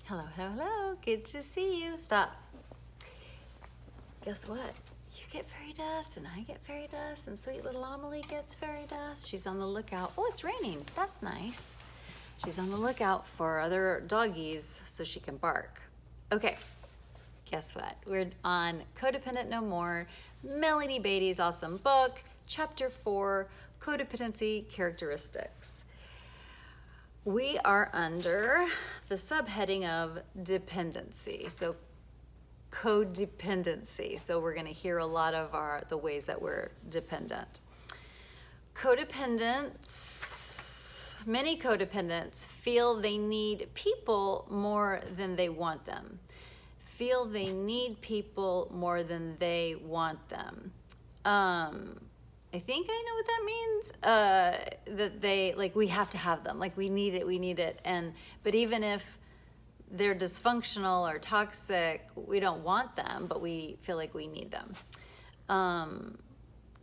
Hello, hello, hello. Good to see you. Stop. Guess what? You get fairy dust, and I get fairy dust, and sweet little Amelie gets fairy dust. She's on the lookout. Oh, it's raining. That's nice. She's on the lookout for other doggies so she can bark. Okay, guess what? We're on Codependent No More, Melanie Beattie's awesome book, Chapter 4, Codependency Characteristics. We are under the subheading of dependency, so codependency. So we're going to hear a lot of the ways that we're dependent. Many codependents feel they need people more than they want them. Feel they need people more than they want them. I think I know what that means. That they, like, we have to have them. Like, we need it. But even if they're dysfunctional or toxic, we don't want them, but we feel like we need them.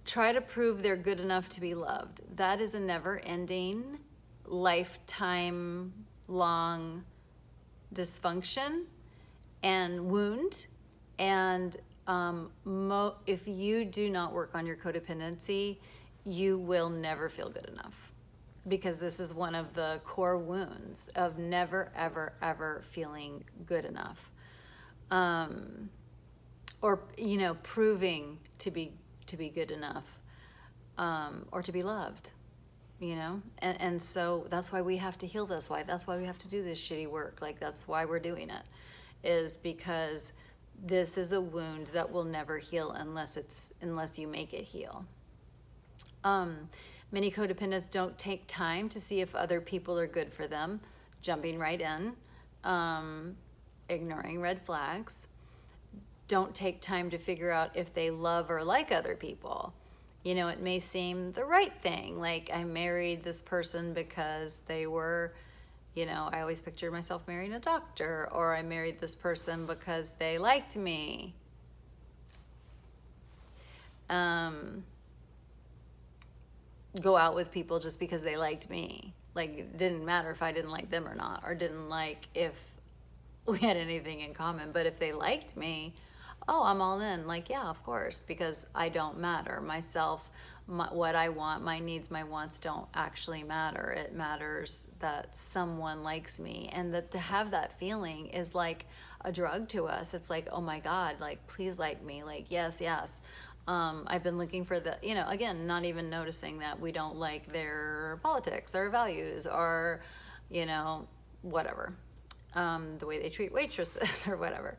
Try to prove they're good enough to be loved. That is a never-ending, lifetime-long dysfunction and wound. And if you do not work on your codependency, you will never feel good enough, because this is one of the core wounds of never, ever, ever feeling good enough, or proving to be good enough, or to be loved, and so that's why we have to heal this. That's why we have to do this shitty work. Like, that's why we're doing it, is because this is a wound that will never heal unless you make it heal. Many codependents don't take time to see if other people are good for them, jumping right in, ignoring red flags. Don't take time to figure out if they love or like other people. It may seem the right thing. Like, I married this person because they were, I always pictured myself marrying a doctor, or I married this person because they liked me. Go out with people just because they liked me. Like, it didn't matter if I didn't like them or not, or didn't like if we had anything in common. But if they liked me, I'm all in. Like, yeah, of course, because I don't matter. Myself, what I want, my needs, my wants don't actually matter. It matters that someone likes me, and that to have that feeling is like a drug to us. It's like, oh my God, like, please like me. Like, yes. I've been looking for again, not even noticing that we don't like their politics or values or, whatever, the way they treat waitresses or whatever.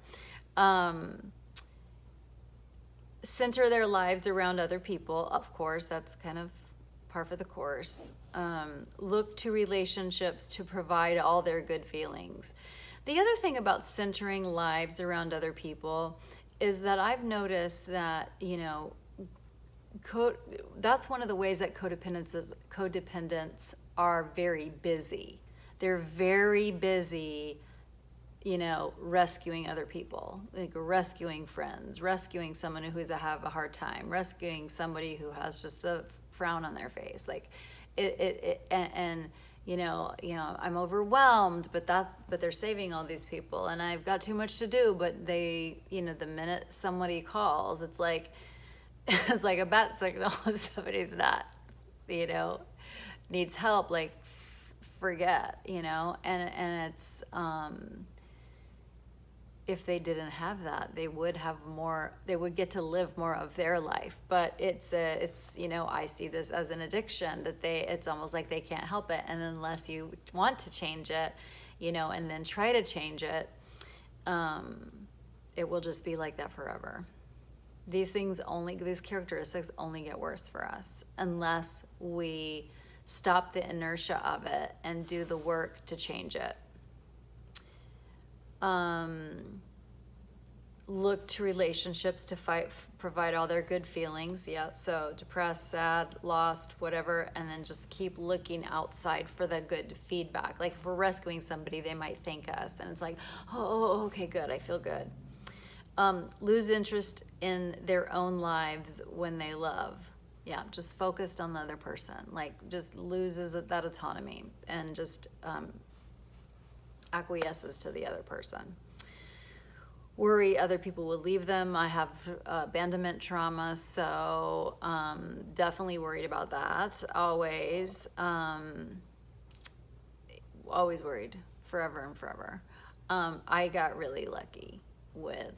Center their lives around other people. Of course, that's kind of par for the course. Look to relationships to provide all their good feelings. The other thing about centering lives around other people is that I've noticed that, that's one of the ways that codependents are very busy. They're very busy, rescuing other people, like rescuing friends, rescuing someone who's have a hard time, rescuing somebody who has just a frown on their face. Like, I'm overwhelmed, but they're saving all these people, and I've got too much to do. But they, the minute somebody calls, it's like a bat signal. If somebody's not, needs help, like, forget, and it's, if they didn't have that, they would have more, they would get to live more of their life. But it's I see this as an addiction, that it's almost like they can't help it. And unless you want to change it, and then try to change it, it will just be like that forever. These characteristics only get worse for us unless we stop the inertia of it and do the work to change it. Look to relationships to provide all their good feelings. Yeah, so depressed, sad, lost, whatever, and then just keep looking outside for the good feedback. Like, if we're rescuing somebody, they might thank us, and it's like, okay, good, I feel good. Lose interest in their own lives when they love. Yeah, just focused on the other person. Like, just loses that autonomy, and just acquiesces to the other person. Worry other people will leave them. I have abandonment trauma, so definitely worried about that. Always worried, forever and forever. I got really lucky with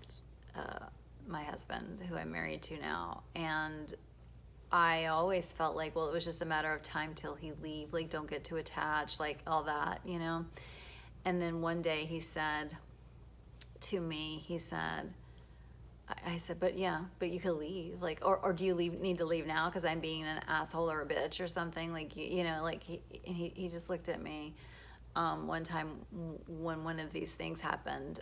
my husband, who I'm married to now, and I always felt like, well, it was just a matter of time till he leave, like, don't get too attached, like, all that, you know. And then one day he said to me, I said, but you could leave, like, or do you need to leave now because I'm being an asshole or a bitch or something, like, you know, like, he just looked at me one time when one of these things happened.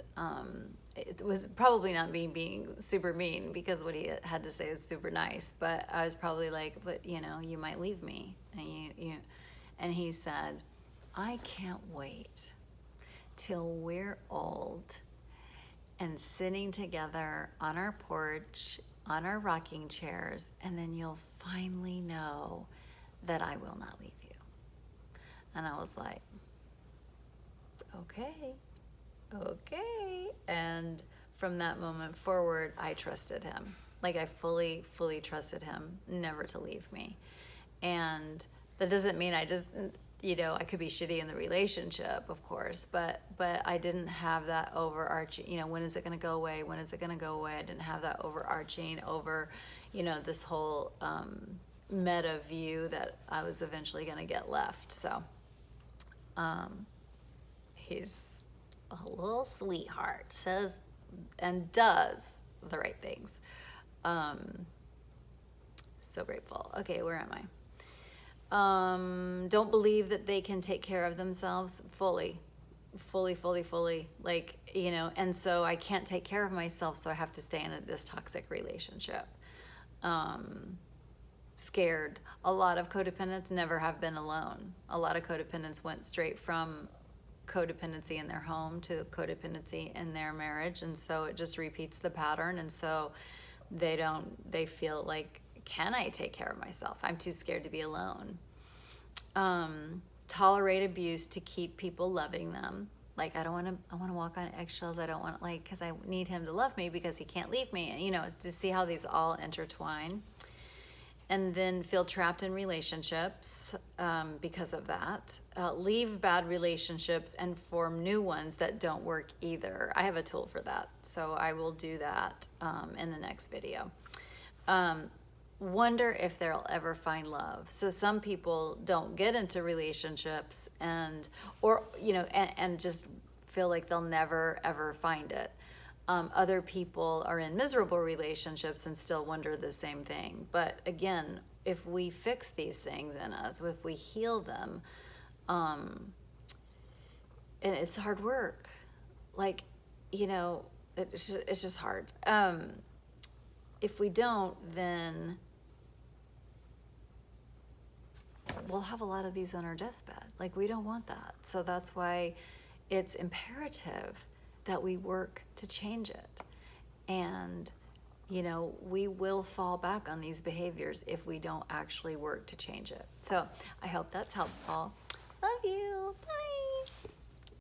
It was probably not me being super mean, because what he had to say is super nice, but I was probably like, but you know, you might leave me, and and he said, I can't wait till we're old and sitting together on our porch, on our rocking chairs, and then you'll finally know that I will not leave you. And I was like, okay. And from that moment forward, I trusted him. Like, I fully trusted him never to leave me. And that doesn't mean I just, you know, I could be shitty in the relationship, of course, but I didn't have that overarching, you know, when is it going to go away? When is it going to go away? I didn't have that overarching over, you know, this whole meta view that I was eventually going to get left. So, he's a little sweetheart, says and does the right things. So grateful. Okay, where am I? Don't believe that they can take care of themselves fully. Like, you know, and so I can't take care of myself, so I have to stay in this toxic relationship. Scared. A lot of codependents never have been alone. A lot of codependents went straight from codependency in their home to codependency in their marriage, and so it just repeats the pattern, and so they feel like, can I take care of myself? I'm too scared to be alone. Tolerate abuse to keep people loving them. Like, I want to walk on eggshells. I don't want, like, because I need him to love me because he can't leave me, you know, to see how these all intertwine. And then feel trapped in relationships because of that. Leave bad relationships and form new ones that don't work either. I have a tool for that, so I will do that in the next video. Wonder if they'll ever find love. So some people don't get into relationships and just feel like they'll never ever find it. Other people are in miserable relationships and still wonder the same thing. But again, if we fix these things in us, if we heal them, and it's hard work. Like, you know, it's just hard. If we don't, then we'll have a lot of these on our deathbed. Like, we don't want that. So that's why it's imperative that we work to change it. And, you know, we will fall back on these behaviors if we don't actually work to change it. So I hope that's helpful. Love you.